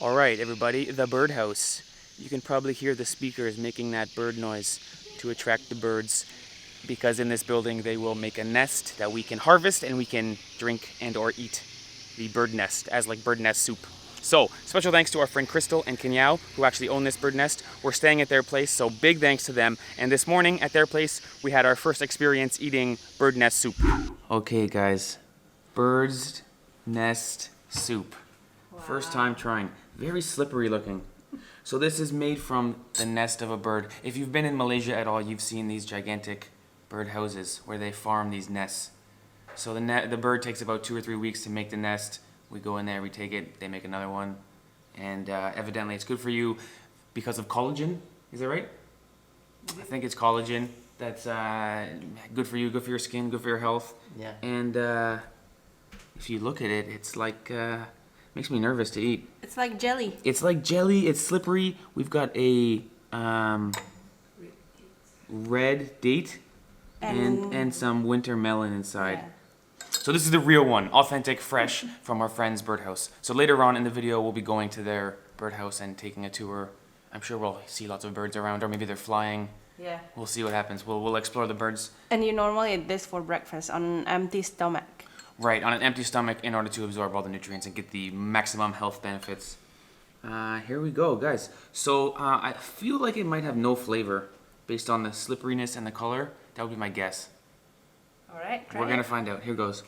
All right, everybody, the birdhouse. You can probably hear the speakers making that bird noise to attract the birds because in this building they will make a nest that we can harvest and we can drink and or eat the bird nest as like bird nest soup. So, special thanks to our friend Crystal and Koon Yow who actually own this bird nest. We're staying at their place, so big thanks to them. And this morning at their place, we had our first experience eating bird nest soup. Okay, guys, bird's nest soup. Wow. First time trying. Very slippery looking. So this is made from the nest of a bird. If you've been in Malaysia at all, you've seen these gigantic bird houses where they farm these nests. So the bird takes about 2 or 3 weeks to make the nest. We go in there, we take it, they make another one. And evidently it's good for you because of collagen. Is that right? I think it's collagen. That's good for you, good for your skin, good for your health. Yeah. And if you look at it, it's like... makes me nervous to eat. It's like jelly. It's like jelly. It's slippery. We've got a red date and some winter melon inside. Yeah. So this is the real one, authentic, fresh from our friend's birdhouse. So later on in the video, we'll be going to their birdhouse and taking a tour. I'm sure we'll see lots of birds around, or maybe they're flying. Yeah. We'll see what happens. We'll explore the birds. And you normally eat this for breakfast on an empty stomach. Right, on an empty stomach in order to absorb all the nutrients and get the maximum health benefits. Here we go, guys. So I feel like it might have no flavor based on the slipperiness and the color. That would be my guess. All right, try We're going to find out. Here goes.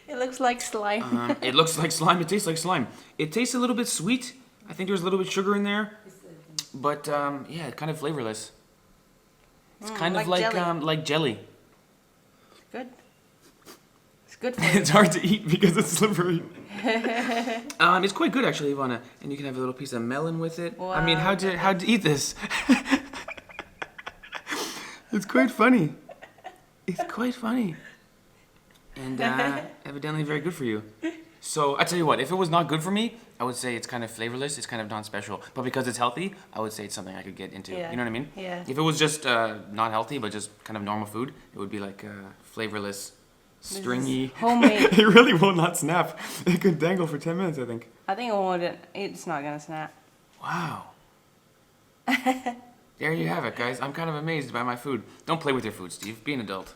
It looks like slime. It looks like slime. It tastes like slime. It tastes a little bit sweet. I think there's a little bit of sugar in there. But yeah, kind of flavorless. It's kind of like jelly. Like jelly. Good. It's good for you. It's hard to eat because it's slippery. It's quite good actually, Ivana. And you can have a little piece of melon with it. Wow. I mean, how'd you eat this? It's quite funny. It's quite funny. And evidently very good for you. So I tell you what, if it was not good for me, I would say it's kind of flavorless, it's kind of non-special. But because it's healthy, I would say it's something I could get into. Yeah. You know what I mean? Yeah. If it was just not healthy, but just kind of normal food, it would be like flavorless, stringy. Homemade. It really will not snap. It could dangle for 10 minutes, I think. I think it's not gonna snap. Wow. There you have it, guys. I'm kind of amazed by my food. Don't play with your food, Steve. Be an adult.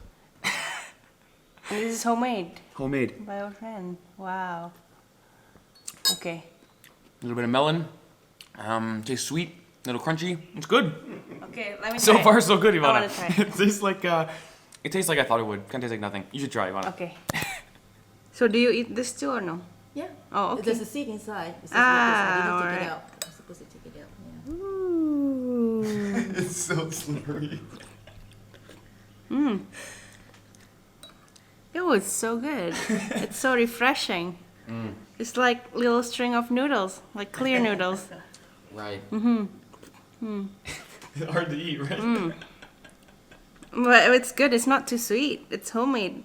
And this is homemade. Homemade. By our friend. Wow. Okay. A little bit of melon. Tastes sweet, a little crunchy. It's good. Okay, let me try. So far, so good, Ivana. I wanna try. It tastes like I thought it would. Kind of tastes like nothing. You should try, Ivana. Okay. So do you eat this too or no? Yeah. Oh, okay. There's a seed inside. It says I didn't take it out. I'm supposed to take it out. Yeah. Ooh. It's so slippery. Mmm. Oh, it's so good. It's so refreshing. Mm. It's like little string of noodles, like clear noodles. Right. Mm-hmm. Mm. It's hard to eat, right? Mm. But it's good. It's not too sweet. It's homemade.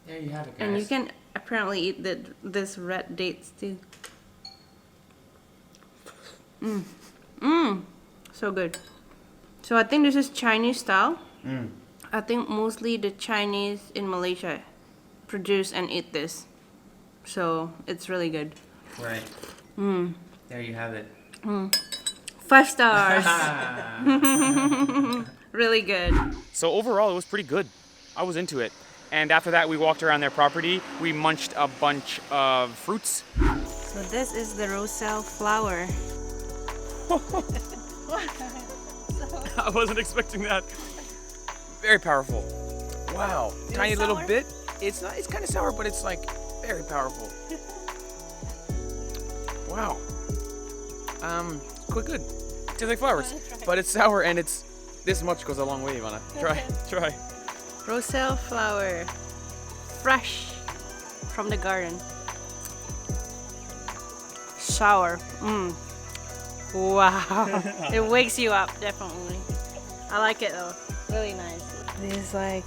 There you have it, guys. And you can apparently eat this red dates too. Mmm. Mmm. So good. So I think this is Chinese style. Mm. I think mostly the Chinese in Malaysia produce and eat this. So it's really good. Right. Mm. There you have it. Mm. 5 stars. Really good. So overall, it was pretty good. I was into it. And after that, we walked around their property. We munched a bunch of fruits. So this is the Roselle Flower. I wasn't expecting that. Very powerful. Wow. Tiny little bit. It's kind of sour, but it's like very powerful. Wow. Quite good. Tastes like flowers, but it's sour and it's this much goes a long way, Ivana. Try. Roselle flower, fresh from the garden. Sour. Mmm. Wow. It wakes you up, definitely. I like it though. Really nice. This is like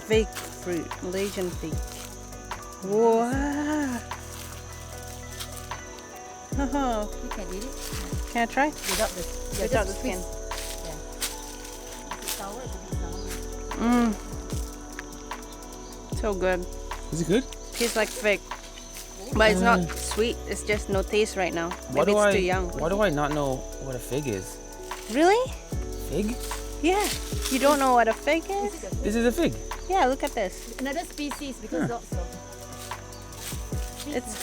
fake fruit, Malaysian fig. Wow. Oh. You can eat it. Can I try? Without the skin. Yeah. Is it sour? Is it sour? Mmm. So good. Is it good? tastes like fig. But it's not sweet. It's just no taste right now. Maybe it's too young. Why do I not know what a fig is? Really? Fig? Yeah. You don't know what a fig is? This is a fig. Yeah, look at this. Another species because lots of. It's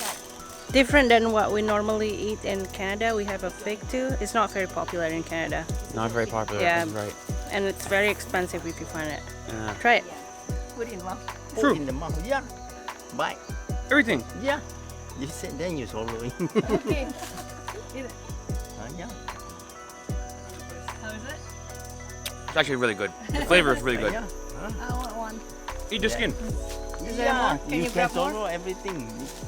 different than what we normally eat in Canada. We have a fig too. It's not very popular in Canada. Not very popular, Yeah. that's right. And it's very expensive if you find it. Yeah. Try it. Put in mouth. True. Put in the mouth. Yeah. Bite. Everything. Yeah. You sit then you swallow it. Okay. Yeah. How is it? It's actually really good. The flavor is really good. Yeah. I want one. Eat the skin. Is there Yeah. more? Can you grab more? swallow everything.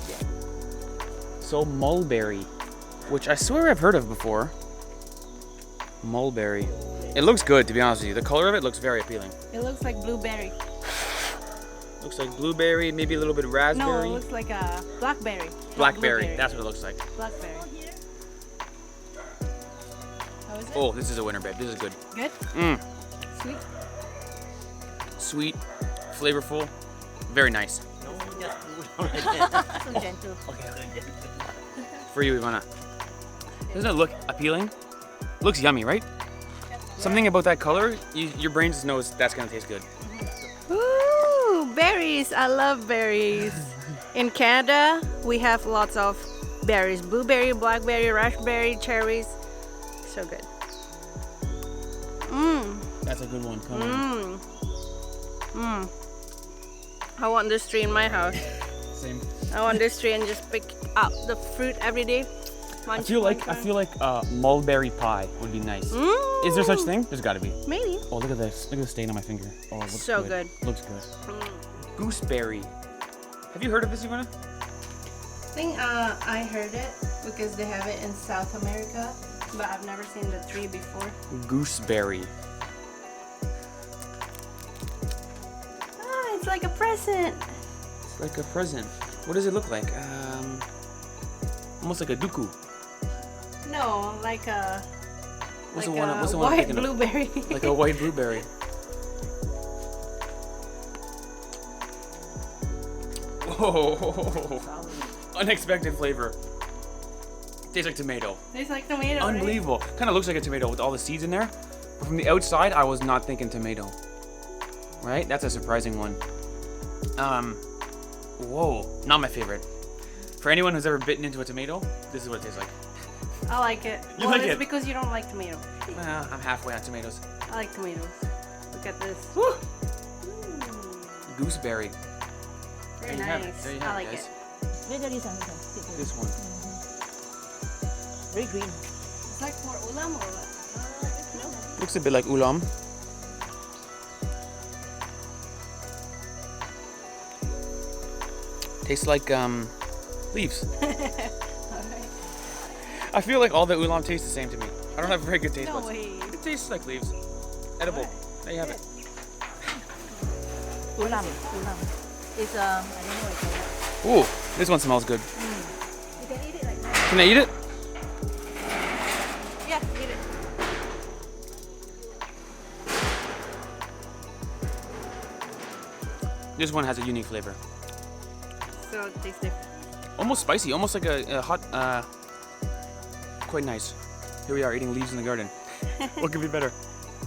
Yeah. So mulberry, which I swear I've heard of before. Mulberry. It looks good, to be honest with you. The color of it looks very appealing. It looks like blueberry. Looks like blueberry, maybe a little bit of No, it raspberry. looks like a blackberry. not Blackberry, blueberry. that's what it looks like. Blackberry. How is it? Oh, this is a winner, babe. This is good. Good? Mmm. Sweet? Sweet, flavorful, very nice. No, just put it like that. So gentle. For you, Ivana. Doesn't it look appealing? Looks yummy, right? Something about that color, your brain just knows that's gonna taste good. Ooh, berries. I love berries. In Canada, we have lots of berries. Blueberry, blackberry, raspberry, cherries. So good. Mmm. That's a good one. Come on. Mmm. Mmm. I want this tree in my house. Same. I want this tree and just pick up the fruit every day. I feel like mulberry pie would be nice. Mm. Is there such thing? There's got to be. Maybe. Oh, look at this. Look at the stain on my finger. Oh, it looks So good. Looks good. Mm. Gooseberry. Have you heard of this, Ivana? I think I heard it because they have it in South America, but I've never seen the tree before. Gooseberry. Ah, it's like a present. It's like a present. What does it look like? Almost like a duku. No, like a What's like the one? a What's the one I'm white thinking of? blueberry. Like a white blueberry. Whoa! Unexpected flavor. Tastes like tomato. Tastes like tomato. right? Unbelievable. Kind of looks like a tomato with all the seeds in there. But from the outside, I was not thinking tomato. Right? That's a surprising one. Whoa. Not my favorite. For anyone who's ever bitten into a tomato, this is what it tastes like. I like it. You well, like it's it? because you don't like tomato. Well, I'm halfway on tomatoes. I like tomatoes. Look at this. Woo! Mm, Gooseberry. very There you have it. nice. There you I have like it, it. guys. Where there is something? This one. Very green. It's like for ulam or what? No. Looks a bit like ulam. Tastes like leaves. I feel like all the ulam tastes the same to me. I don't have very good taste No buds. way. It tastes like leaves. Edible. There you have it. Ulam. It's I don't know what it's called. Ooh, this one smells good. You can eat it like that. Can I eat it? Yeah, eat it. This one has a unique flavor. So it tastes different. Almost spicy, almost like a hot, quite nice. Here we are eating leaves in the garden. What could be better?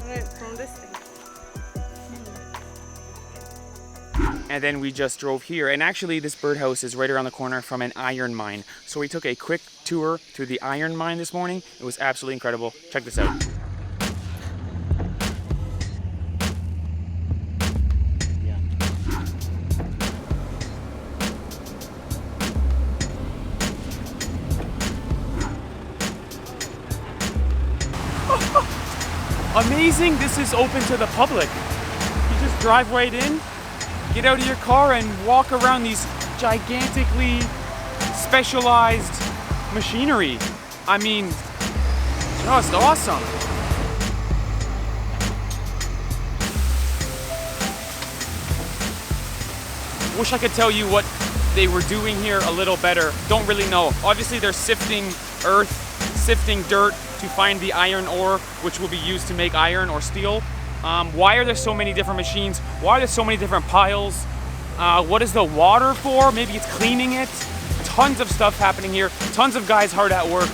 Right, from this thing. And then we just drove here, and actually this birdhouse is right around the corner from an iron mine. So we took a quick tour through the iron mine this morning. It was absolutely incredible. Check this out. Yeah. Amazing, this is open to the public. You just drive right in, get out of your car and walk around these gigantically specialized machinery. I mean, just awesome. Wish I could tell you what they were doing here a little better. Don't really know. Obviously they're sifting earth, sifting dirt to find the iron ore, which will be used to make iron or steel. Why are there so many different machines? Why are there so many different piles? What is the water for? Maybe it's cleaning it. Tons of stuff happening here. Tons of guys hard at work.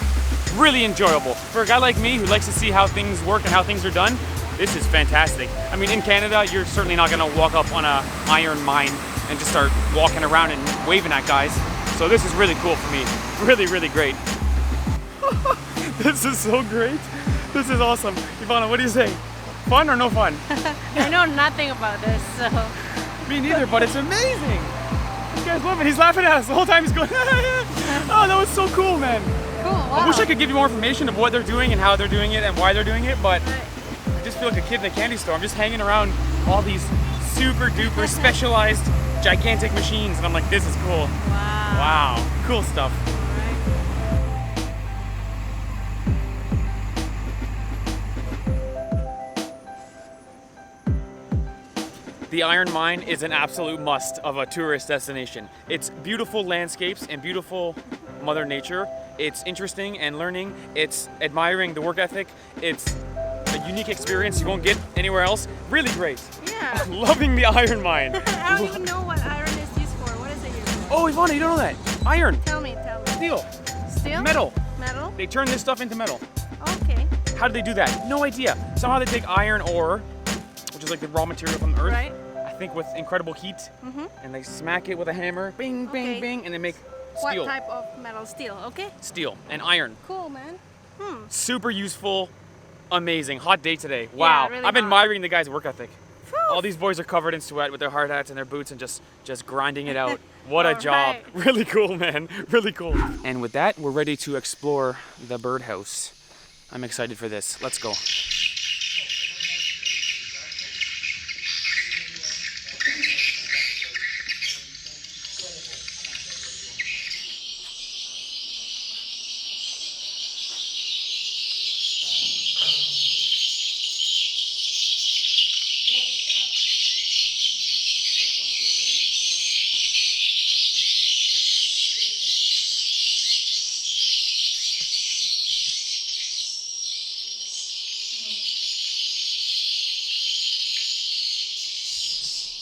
Really enjoyable. For a guy like me who likes to see how things work and how things are done, this is fantastic. I mean, in Canada, you're certainly not gonna walk up on an iron mine and just start walking around and waving at guys. So this is really cool for me. Really, really great. This is so great. This is awesome. Ivana, what do you say? Fun or no fun? I know nothing about this, so. Me neither, but it's amazing. This guy's loving it. He's laughing at us the whole time. He's going, oh, that was so cool, man. Cool, wow. I wish I could give you more information of what they're doing and how they're doing it and why they're doing it, but I just feel like a kid in a candy store. I'm just hanging around all these super duper specialized gigantic machines, and I'm like, this is cool. Wow. Wow, cool stuff. The iron mine is an absolute must of a tourist destination. It's beautiful landscapes and beautiful Mother Nature. It's interesting and learning. It's admiring the work ethic. It's a unique experience you won't get anywhere else. Really great. Yeah. Loving the iron mine. I don't even know what iron is used for. What is it used for? Oh, Ivana, you don't know that? Iron, Tell me. steel, Steel? metal. Metal? They turn this stuff into metal. Okay. How do they do that? No idea. Somehow they take iron ore, which is like the raw material from the earth. Right. I think with incredible heat, and they smack it with a hammer, bing, bing, Okay. bing, and they make What steel. type of metal? Steel, okay? Steel and iron. Cool, man. Super useful, amazing. Hot day today. Wow. really I'm hot. admiring the guy's work ethic. All these boys are covered in sweat with their hard hats and their boots and just grinding it out. What a All job. right. Really cool, man. Really cool. And with that, we're ready to explore the birdhouse. I'm excited for this. Let's go.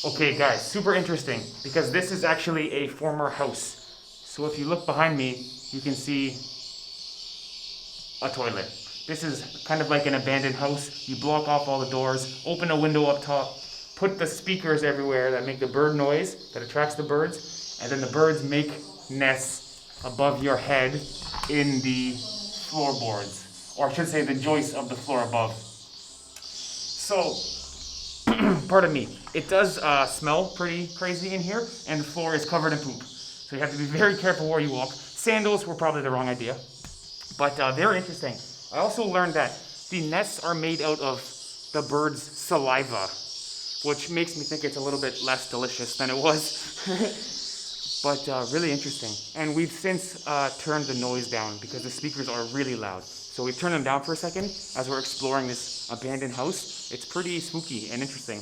Okay guys, super interesting because this is actually a former house. So if you look behind me, you can see a toilet. This is kind of like an abandoned house. You block off all the doors, open a window up top, put the speakers everywhere that make the bird noise, that attracts the birds, and then the birds make nests above your head in the floorboards, or I should say the joists of the floor above. So, pardon me, it does smell pretty crazy in here, and the floor is covered in poop. So you have to be very careful where you walk. Sandals were probably the wrong idea, but very interesting. I also learned that the nests are made out of the bird's saliva, which makes me think it's a little bit less delicious than it was. But really interesting. And we've since turned the noise down because the speakers are really loud. So we've turned them down for a second as we're exploring this abandoned house. It's pretty spooky and interesting.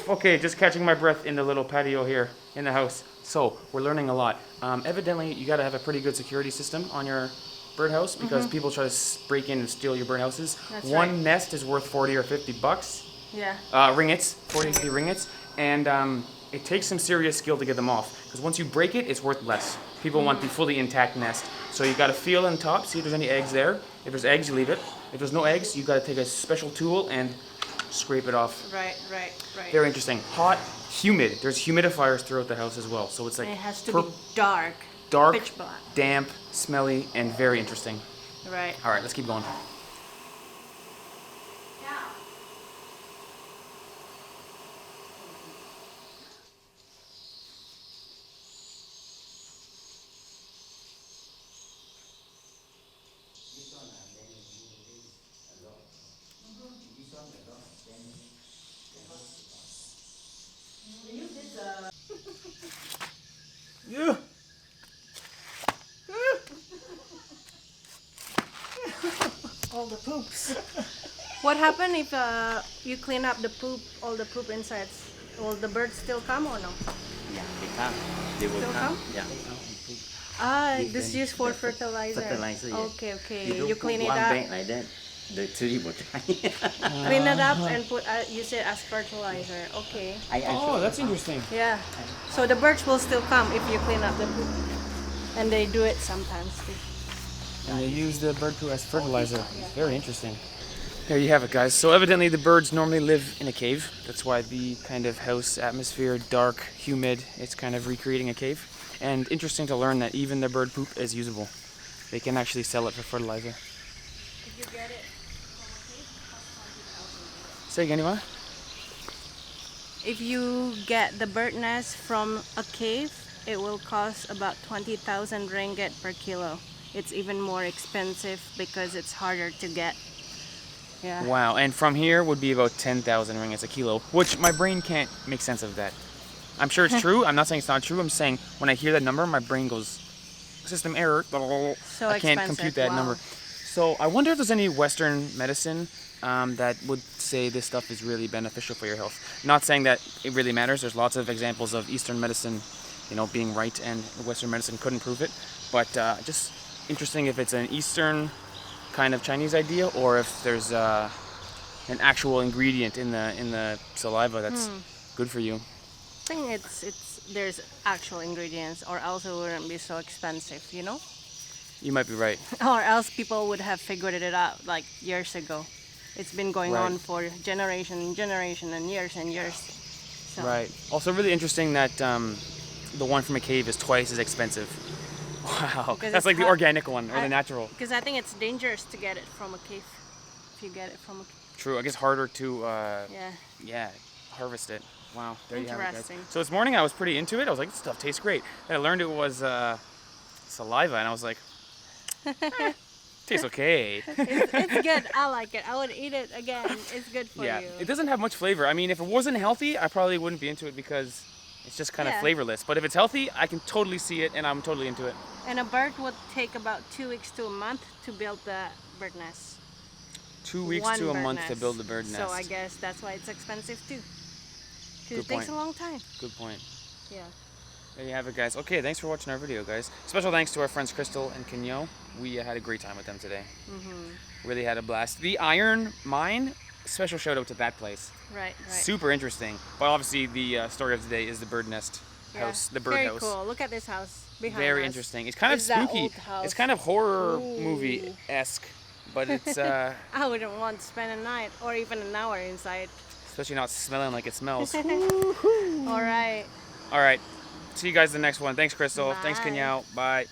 Okay, just catching my breath in the little patio here in the house. So, we're learning a lot. Evidently, you gotta have a pretty good security system on your birdhouse because people try to break in and steal your birdhouses. That's One right. nest is worth 40 or 50 bucks. Yeah. Ringgits, 40 or 50 ringgits. And it takes some serious skill to get them off because once you break it, it's worth less. People want the fully intact nest. So you gotta feel on top, see if there's any eggs there. If there's eggs, you leave it. If there's no eggs, you gotta take a special tool and scrape it off. Right. Very interesting. Hot, humid. There's humidifiers throughout the house as well. So it's like It has to be dark. dark, pitch black. damp, smelly, and very interesting. Right. All right, let's keep going. Yeah. All the poops. What happens if you clean up the poop, all the poop insides? Will the birds still come or no? Yeah, they come. They will Still come. come? Yeah. Ah, Give this them used for the fertilizer. Fertilizer, yeah. Okay, okay. don't You put clean it one up, bag like that. The tree will die. clean it up, and put use it as fertilizer. Okay. Oh, that's interesting. Yeah. So the birds will still come if you clean up the poop, and they do it sometimes too. And they use the bird poo as fertilizer. Very interesting. There you have it, guys. So evidently the birds normally live in a cave. That's why the kind of house atmosphere, dark, humid, it's kind of recreating a cave. And interesting to learn that even the bird poop is usable. They can actually sell it for fertilizer. If you get it from a cave, it costs 20,000. Say again, Eva? If you get the bird nest from a cave, it will cost about 20,000 ringgit per kilo. It's even more expensive because it's harder to get. Yeah. Wow, and from here would be about 10,000 ringgits a kilo, which my brain can't make sense of that. I'm sure it's true. I'm not saying it's not true. I'm saying when I hear that number, my brain goes, system error. So I can't expensive, compute that wow. number. So I wonder if there's any Western medicine that would say this stuff is really beneficial for your health. Not saying that it really matters. There's lots of examples of Eastern medicine, being right, and Western medicine couldn't prove it. But just interesting if it's an Eastern kind of Chinese idea, or if there's an actual ingredient in the saliva that's good for you. I think there's actual ingredients, or else it wouldn't be so expensive, You might be right. Or else people would have figured it out like years ago. It's been going Right. on for generation and generation and years. So, Right. Also, really interesting that the one from a cave is twice as expensive. Wow. Because That's it's like the hot. organic one or the natural. Because I think it's dangerous to get it from a cave. If you get it from a cave. True. I guess harder to Yeah. harvest it. Wow. There you have it, guys. Interesting. So this morning I was pretty into it. I was like, this stuff tastes great. Then I learned it was saliva, and I was like, tastes okay. It's good. I like it. I would eat it again. It's good for Yeah. you. It doesn't have much flavor. I mean, if it wasn't healthy, I probably wouldn't be into it because it's just kind of Yeah. flavorless. But if it's healthy, I can totally see it, and I'm totally into it. And a bird would take about 2 weeks to a month to build the bird nest. 2 weeks One to a bird month to nest. build the bird nest. So I guess that's why it's expensive too. 'Cause Good it takes point. a long time. Good point. Yeah. There you have it, guys. Okay, thanks for watching our video, guys. Special thanks to our friends Crystal and Koon Yow. We had a great time with them today. Really had a blast. The Iron Mine, special shout out to that place. Right. Super interesting. But obviously the story of the day is the bird nest house, the bird Very house. cool. Look at this house behind Very us. interesting. It's kind of It's that spooky. old house. It's kind of horror Ooh. movie-esque, but it's I wouldn't want to spend a night or even an hour inside. especially not smelling like it smells. All right. All right. See you guys in the next one. Thanks, Crystal. Thanks, Bye. Koon Yow. Bye.